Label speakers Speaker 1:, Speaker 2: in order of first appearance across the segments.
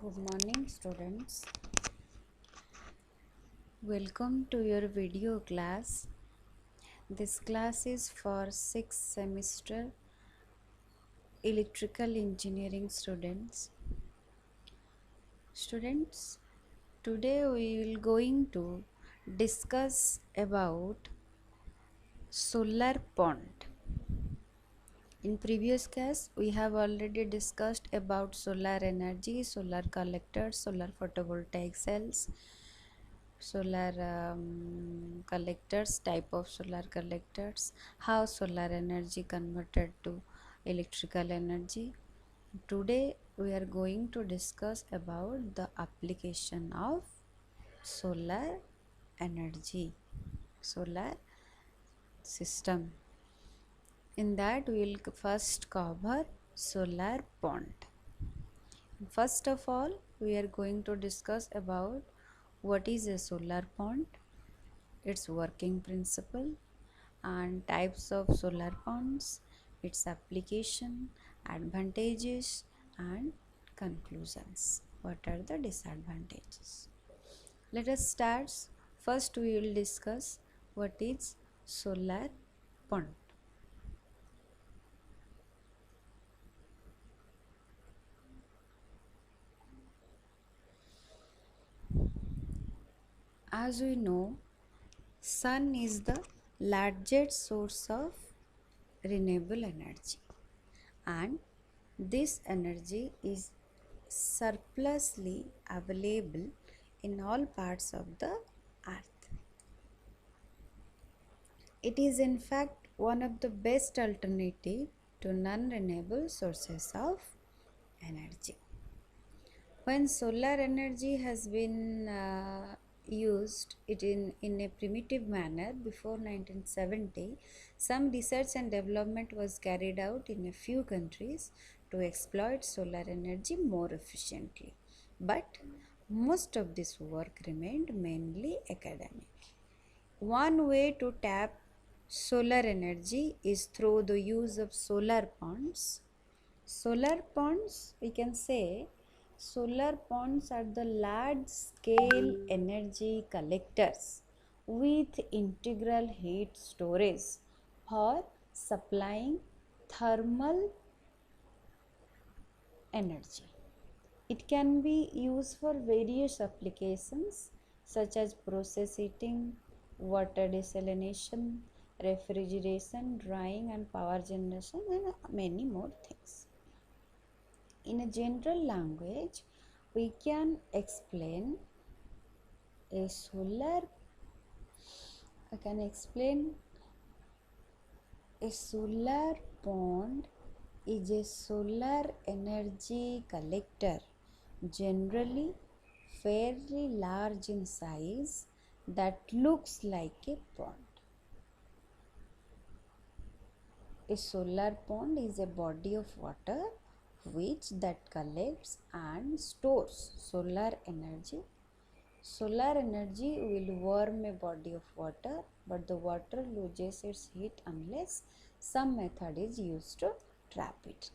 Speaker 1: Good morning, students. Welcome to your video class. This class is for 6th semester electrical engineering students. Students, today we will going to discuss about solar pond. In previous class, we have already discussed about solar energy, solar collectors, solar photovoltaic cells, solar collectors, type of solar collectors, how solar energy converted to electrical energy. Today we are going to discuss about the application of solar energy, solar system. In that we will first cover solar pond. First of all, we are going to discuss about what is a solar pond, its working principle, and types of solar ponds, its application, advantages, and conclusions. What are the disadvantages? Let us start. First, we will discuss what is solar pond. As we know, sun is the largest source of renewable energy, and this energy is surplusly available in all parts of the earth. It is in fact one of the best alternative to non-renewable sources of energy. When solar energy has been used in a primitive manner before 1970, some research and development was carried out in a few countries to exploit solar energy more efficiently. But most of this work remained mainly academic. One way to tap solar energy is through the use of solar ponds. Solar ponds, we can say, solar ponds are the large scale energy collectors with integral heat storage for supplying thermal energy. It can be used for various applications such as process heating, water desalination, refrigeration, drying and power generation, and many more things. In a general language, we can explain a solar, I can explain a solar pond is a solar energy collector, generally fairly large in size, that looks like a pond. A solar pond is a body of water which that collects and stores solar energy. Solar energy will warm a body of water, but the water loses its heat unless some method is used to trap it.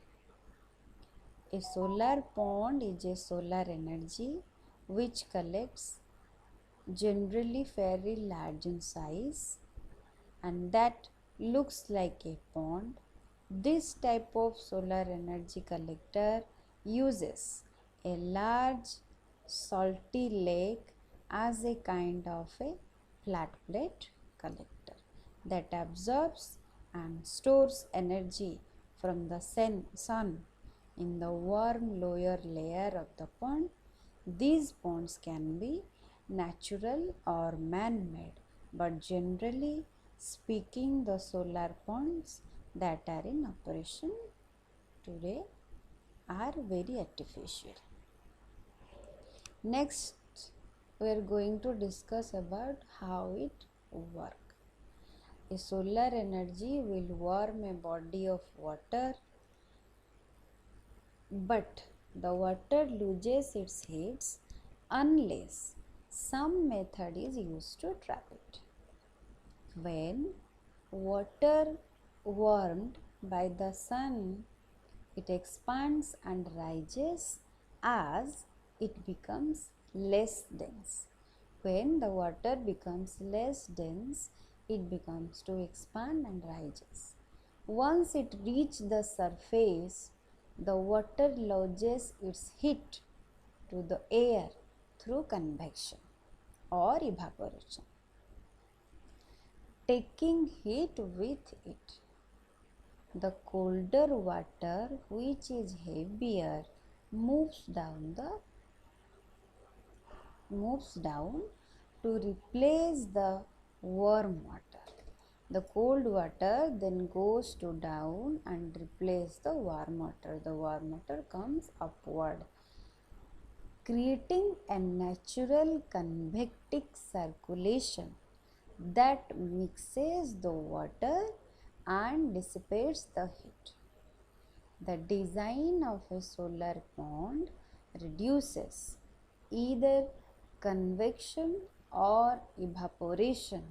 Speaker 1: A solar pond is a solar energy which collects, generally fairly large in size, and that looks like a pond. This type of solar energy collector uses a large salty lake as a kind of a flat plate collector that absorbs and stores energy from the sun in the warm lower layer of the pond. These ponds can be natural or man-made, but generally speaking, the solar ponds that are in operation today are very artificial. Next, we are going to discuss about how it works. A solar energy will warm a body of water, but the water loses its heat unless some method is used to trap it. When water warmed by the sun, it expands and rises as it becomes less dense. When the water becomes less dense, it becomes to expand and rises. Once it reaches the surface, the water loses its heat to the air through convection or evaporation, taking heat with it. The colder water, which is heavier, moves down to replace the warm water. The cold water then goes to down and replace the warm water. The warm water comes upward, creating a natural convective circulation that mixes the water and dissipates the heat. The design of a solar pond reduces either convection or evaporation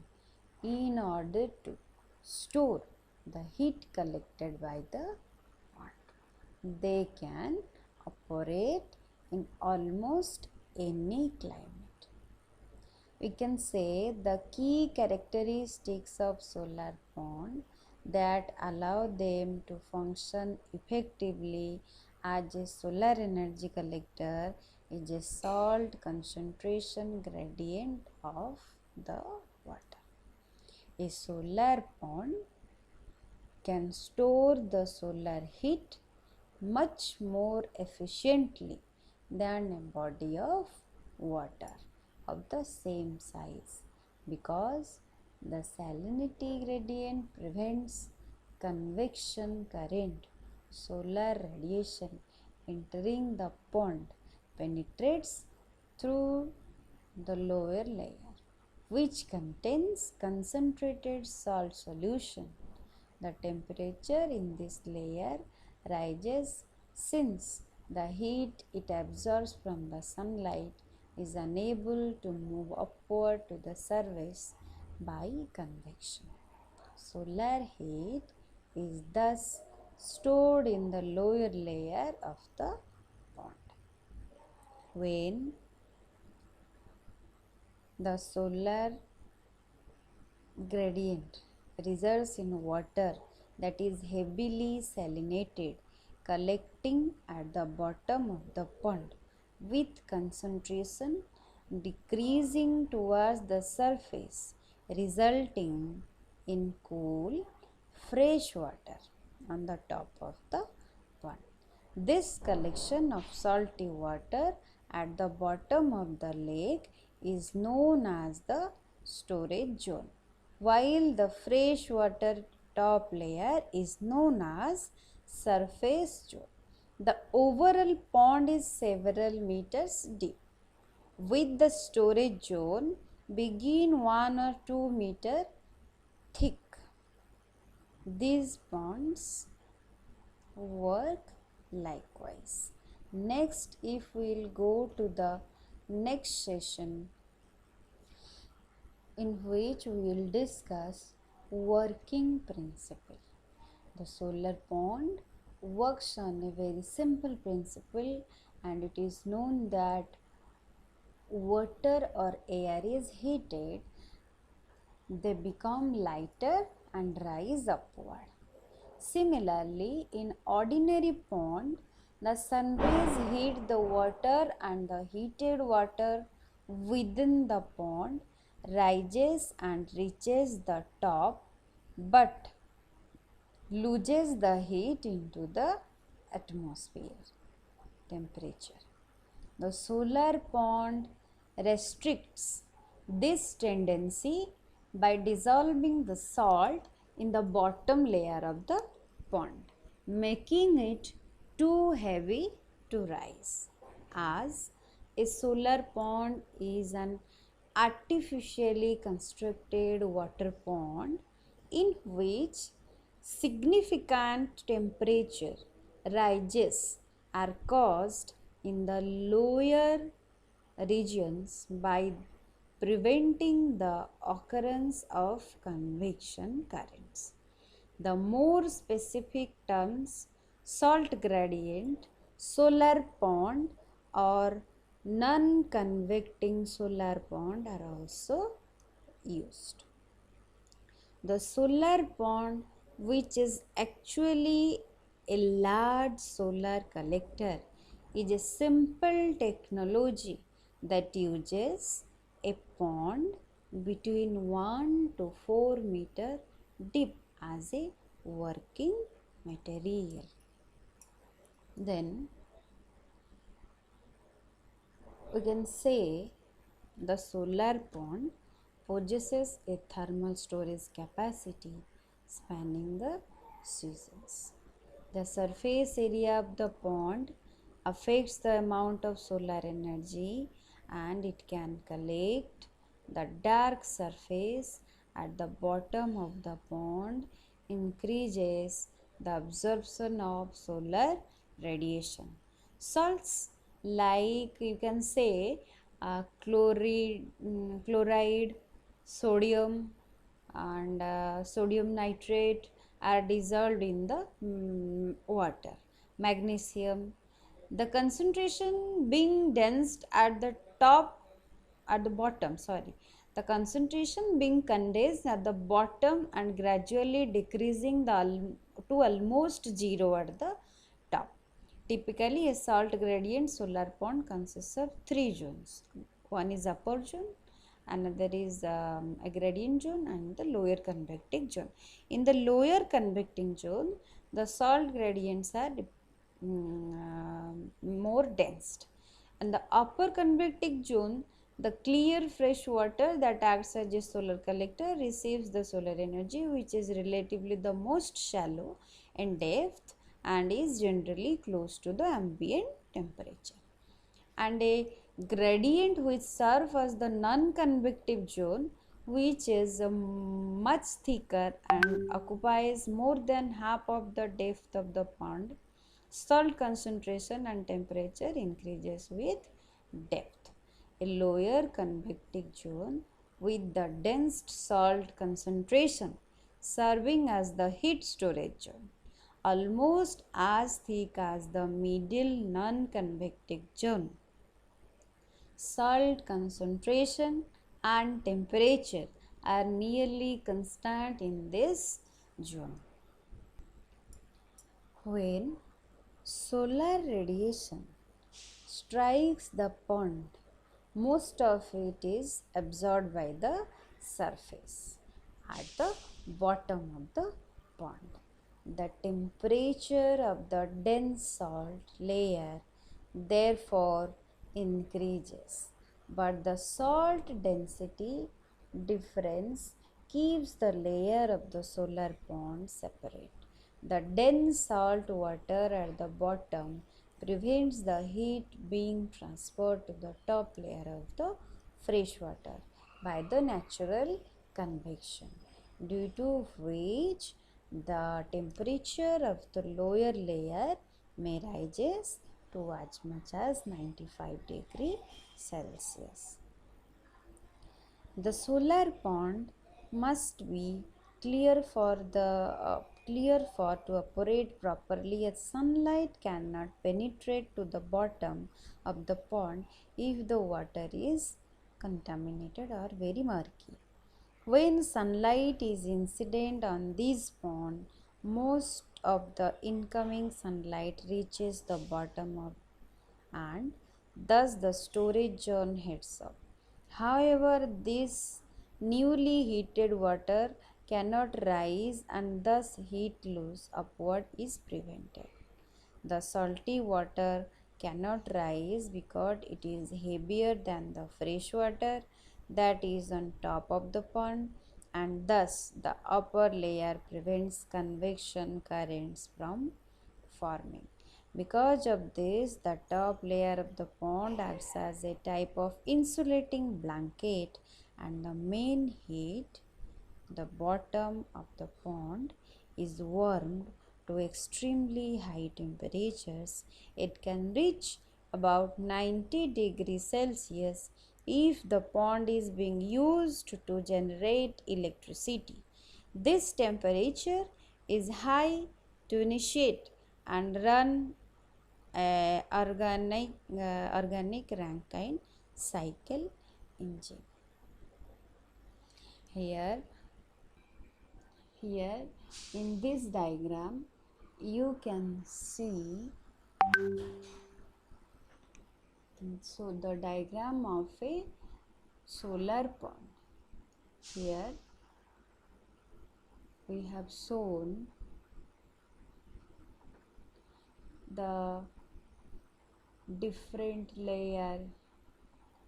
Speaker 1: in order to store the heat collected by the pond. They can operate in almost any climate. We can say the key characteristics of solar pond that allow them to function effectively as a solar energy collector is a salt concentration gradient of the water. A solar pond can store the solar heat much more efficiently than a body of water of the same size, because the salinity gradient prevents convection current. Solar radiation entering the pond penetrates through the lower layer, which contains concentrated salt solution. The temperature in this layer rises since the heat it absorbs from the sunlight is unable to move upward to the surface by convection. Solar heat is thus stored in the lower layer of the pond. When the solar gradient results in water that is heavily salinated, collecting at the bottom of the pond with concentration decreasing towards the surface, resulting in cool, fresh water on the top of the pond. This collection of salty water at the bottom of the lake is known as the storage zone, while the fresh water top layer is known as surface zone. The overall pond is several meters deep, with the storage zone being 1 or 2 meter thick. These ponds work likewise. Next, if we will go to the next session, in which we will discuss working principle. The solar pond works on a very simple principle, and it is known that water or air is heated, they become lighter and rise upward. Similarly, in ordinary pond, the sun rays heat the water and the heated water within the pond rises and reaches the top, but loses the heat into the atmosphere temperature. The solar pond restricts this tendency by dissolving the salt in the bottom layer of the pond, making it too heavy to rise. As a solar pond is an artificially constructed water pond in which significant temperature rises are caused in the lower regions by preventing the occurrence of convection currents. The more specific terms, salt gradient, solar pond, or non-convecting solar pond are also used. The solar pond, which is actually a large solar collector, is a simple technology that uses a pond between 1 to 4 meter deep as a working material. Then we can say the solar pond possesses a thermal storage capacity spanning the seasons. The surface area of the pond affects the amount of solar energy, and it can collect. The dark surface at the bottom of the pond increases the absorption of solar radiation. Salts like you can say chloride, sodium, and sodium nitrate are dissolved in the water. Magnesium, the concentration being dense at the bottom, the concentration being condensed at the bottom and gradually decreasing to almost zero at the top. Typically, a salt gradient solar pond consists of three zones. One is upper zone, another is a gradient zone, and the lower convecting zone. In the lower convecting zone, the salt gradients are more dense. In the upper convecting zone, the clear fresh water that acts as a solar collector receives the solar energy, which is relatively the most shallow in depth and is generally close to the ambient temperature. And a gradient which serves as the non-convective zone, which is much thicker and occupies more than half of the depth of the pond. Salt concentration and temperature increases with depth. A lower convective zone with the dense salt concentration serving as the heat storage zone, almost as thick as the middle non-convective zone. Salt concentration and temperature are nearly constant in this zone. When solar radiation strikes the pond, most of it is absorbed by the surface at the bottom of the pond. The temperature of the dense salt layer therefore increases, but the salt density difference keeps the layer of the solar pond separate. The dense salt water at the bottom prevents the heat being transferred to the top layer of the fresh water by the natural convection, due to which the temperature of the lower layer may rises to as much as 95 degrees Celsius. The solar pond must be clear for to operate properly, as sunlight cannot penetrate to the bottom of the pond if the water is contaminated or very murky. When sunlight is incident on this pond, most of the incoming sunlight reaches the bottom of, and thus the storage zone heats up. However, this newly heated water cannot rise, and thus heat loss upward is prevented. The salty water cannot rise because it is heavier than the fresh water that is on top of the pond, and thus the upper layer prevents convection currents from forming. Because of this, the top layer of the pond acts as a type of insulating blanket, and the main heat, the bottom of the pond, is warmed to extremely high temperatures. It can reach about 90 degrees Celsius if the pond is being used to generate electricity. This temperature is high to initiate and run organic Rankine cycle engine. Here in this diagram you can see, so the diagram of a solar pond. Here we have shown the different layer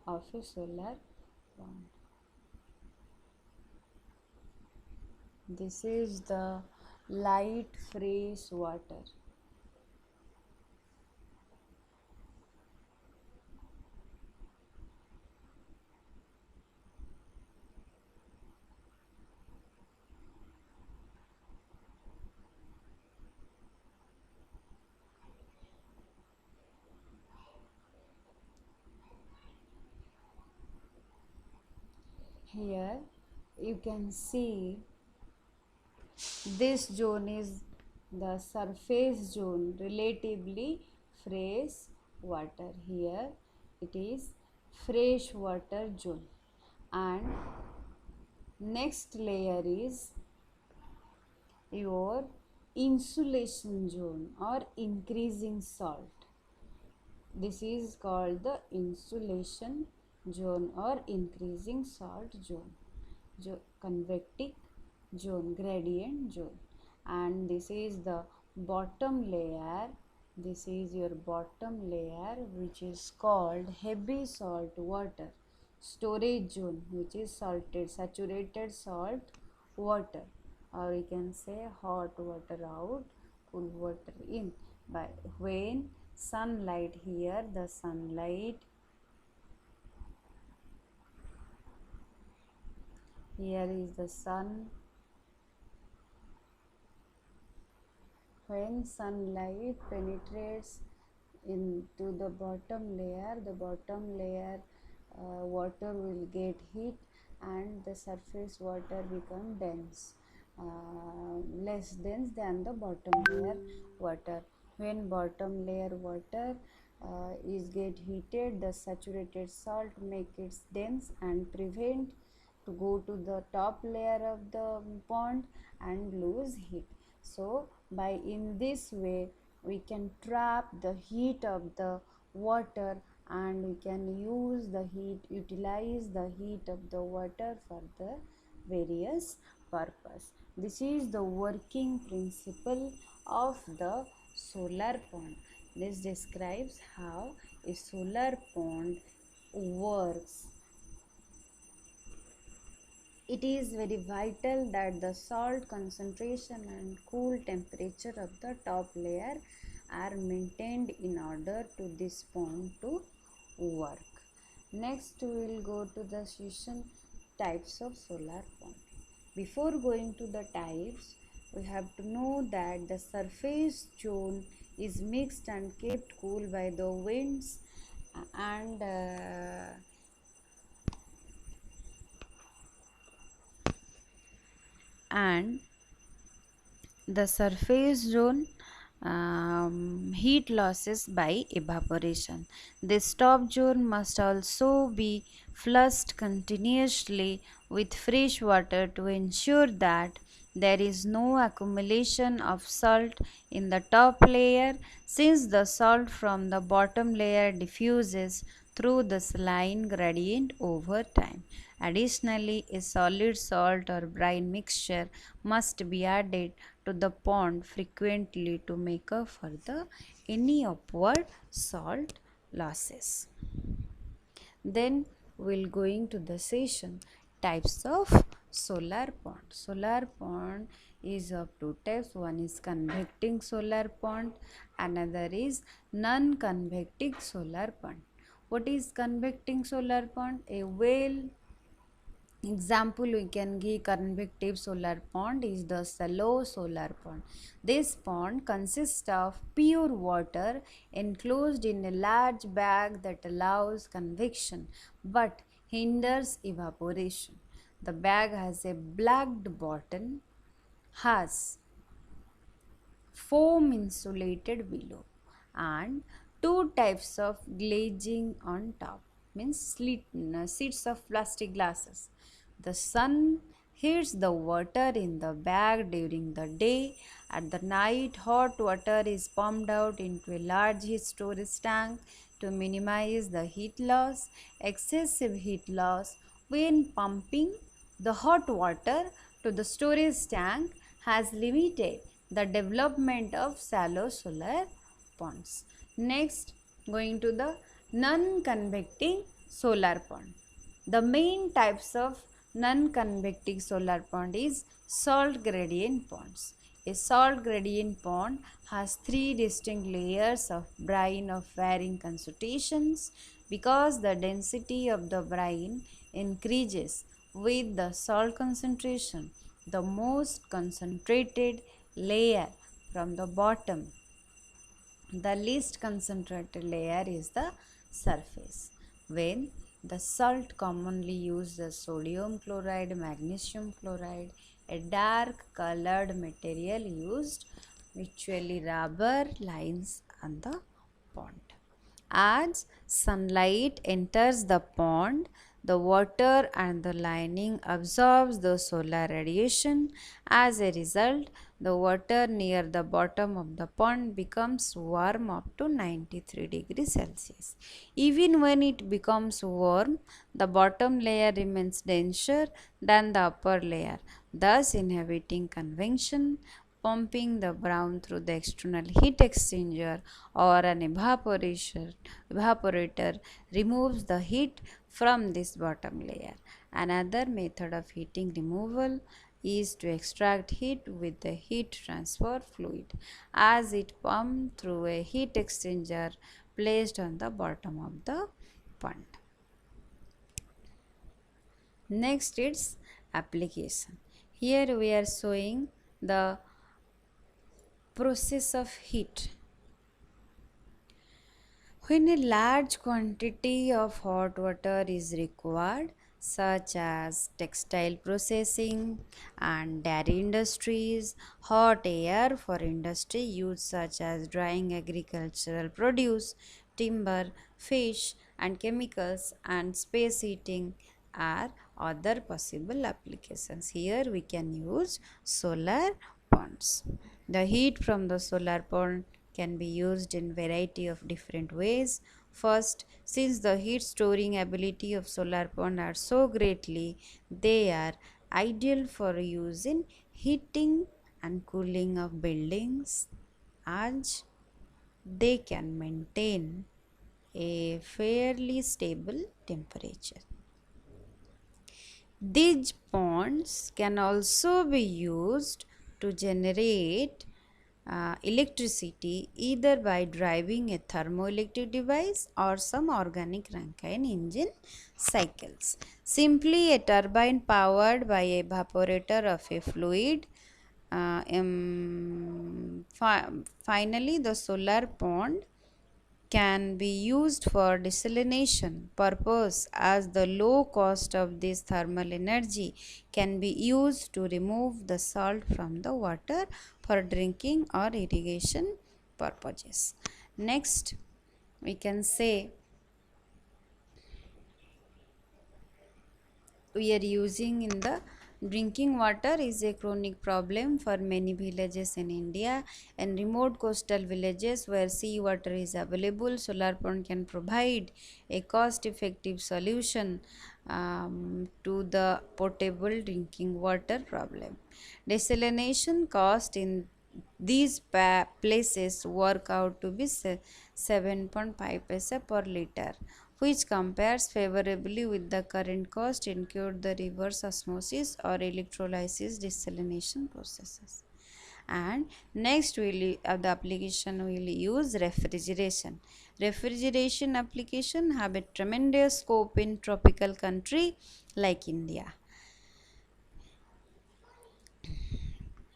Speaker 1: of a solar pond. This is the light fresh water. Here you can see this zone is the surface zone, relatively fresh water. Here it is fresh water zone, and next layer is your insulation zone or increasing salt. This is called the insulation zone or increasing salt zone, convective zone, gradient zone. And this is the bottom layer. This is your bottom layer, which is called heavy salt water storage zone, which is salted, saturated salt water, or we can say hot water out, cool water in. By when sunlight, here the sunlight, here is the sun. When sunlight penetrates into the bottom layer, water will get heat and the surface water become dense, less dense than the bottom layer water. When bottom layer water is get heated, the saturated salt make it dense and prevent to go to the top layer of the pond and lose heat. So by in this way we can trap the heat of the water and we can utilize the heat of the water for the various purpose. This is the working principle of the solar pond. This describes how a solar pond works. It is very vital that the salt concentration and cool temperature of the top layer are maintained in order to this pond to work. Next we will go to the session types of solar pond. Before going to the types, we have to know that the surface zone is mixed and kept cool by the winds and the surface zone heat losses by evaporation. This top zone must also be flushed continuously with fresh water to ensure that there is no accumulation of salt in the top layer, since the salt from the bottom layer diffuses through the saline gradient over time. Additionally, a solid salt or brine mixture must be added to the pond frequently to make up for any upward salt losses. Then we'll going to the session types of solar pond. Solar pond is of two types. One is convecting solar pond, another is non-convecting solar pond. What is convecting solar pond? A well example we can give convective solar pond is the shallow solar pond. This pond consists of pure water enclosed in a large bag that allows convection but hinders evaporation. The bag has a blacked bottom, has foam insulated below, and two types of glazing on top, means sheets of plastic glasses. The sun heats the water in the bag during the day. At the night, hot water is pumped out into a large heat storage tank to minimize the heat loss. Excessive heat loss when pumping the hot water to the storage tank has limited the development of shallow solar ponds. Next, going to the non-convecting solar pond. The main types of non-convecting solar pond is salt gradient ponds. A salt gradient pond has three distinct layers of brine of varying concentrations. Because the density of the brine increases with the salt concentration, the most concentrated layer from the bottom, the least concentrated layer is the surface. When the salt commonly used as sodium chloride, magnesium chloride, a dark colored material used, usually rubber, lines on the pond. As sunlight enters the pond, the water and the lining absorbs the solar radiation. As a result, the water near the bottom of the pond becomes warm up to 93 degrees Celsius. Even when it becomes warm, the bottom layer remains denser than the upper layer, thus inhibiting convection. Pumping the brown through the external heat exchanger or an evaporator removes the heat from this bottom layer. Another method of heating removal is to extract heat with the heat transfer fluid as it pumped through a heat exchanger placed on the bottom of the pond. Next, its application. Here we are showing the process of heat. When a large quantity of hot water is required, such as textile processing and dairy industries, hot air for industry use such as drying agricultural produce, timber, fish and chemicals, and space heating are other possible applications. Here we can use solar ponds. The heat from the solar pond can be used in variety of different ways. First, since the heat storing ability of solar pond are so greatly, they are ideal for use in heating and cooling of buildings, as they can maintain a fairly stable temperature. These ponds can also be used to generate electricity either by driving a thermoelectric device or some organic Rankine engine cycles. Simply a turbine powered by a evaporator of a fluid. Finally, the solar pond can be used for desalination purpose, as the low cost of this thermal energy can be used to remove the salt from the water for drinking or irrigation purposes. Next, we can say we are using in the drinking water is a chronic problem for many villages in India. And remote coastal villages where sea water is available, solar pond can provide a cost effective solution to the potable drinking water problem. Desalination cost in these places work out to be 7.5 paisa per liter, which compares favorably with the current cost incurred the reverse osmosis or electrolysis desalination processes. And next the application we will use refrigeration. Refrigeration application have a tremendous scope in tropical country like India.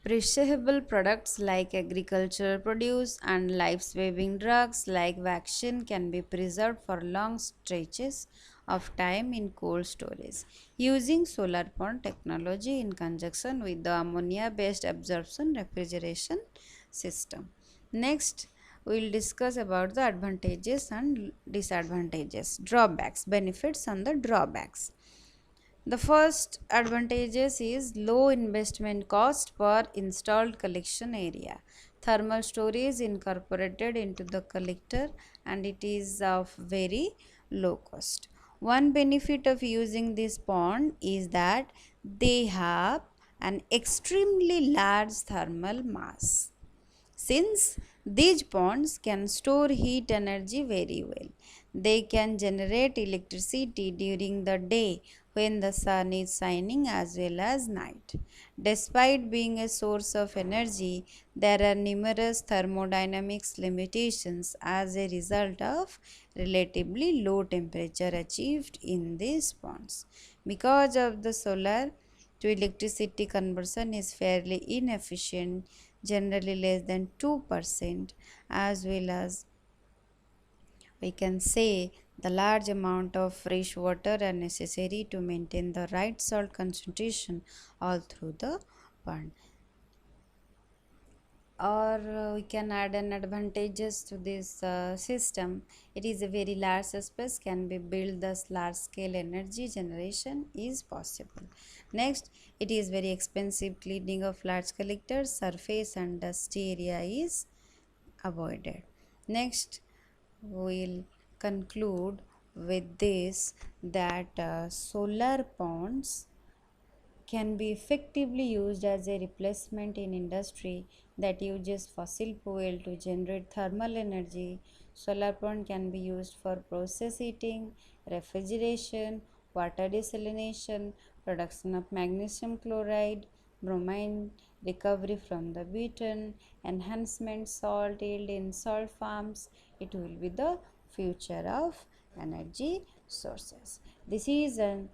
Speaker 1: Perishable products like agricultural produce and life-saving drugs like vaccine can be preserved for long stretches of time in cold storage using solar pond technology in conjunction with the ammonia-based absorption refrigeration system. Next, we will discuss about the advantages and disadvantages, drawbacks, benefits and the drawbacks. The first advantages is low investment cost per installed collection area. Thermal storage incorporated into the collector and it is of very low cost. One benefit of using this pond is that they have an extremely large thermal mass. Since these ponds can store heat energy very well, they can generate electricity during the day when the sun is shining as well as night. Despite being a source of energy, there are numerous thermodynamics limitations as a result of relatively low temperature achieved in these ponds. Because of the solar to electricity conversion is fairly inefficient, generally less than 2%, as well as we can say the large amount of fresh water are necessary to maintain the right salt concentration all through the pond. Or we can add an advantages to this system. It is a very large space can be built, thus large scale energy generation is possible. Next, it is very expensive. Cleaning of large collectors, surface and dusty area is avoided. Next, we'll conclude with this that solar ponds can be effectively used as a replacement in industry that uses fossil fuel to generate thermal energy. Solar pond can be used for process heating, refrigeration, water desalination, production of magnesium chloride, bromine, recovery from the beaten, enhancement salt yield in salt farms. It will be the future of energy sources. This is an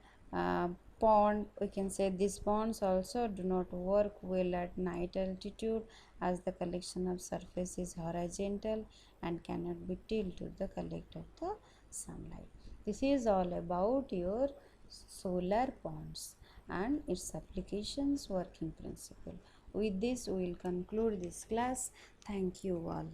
Speaker 1: pond. We can say these ponds also do not work well at night altitude as the collection of surface is horizontal and cannot be tilted to the collect of the sunlight. This is all about your solar ponds and its applications, working principle. With this we will conclude this class. Thank you all.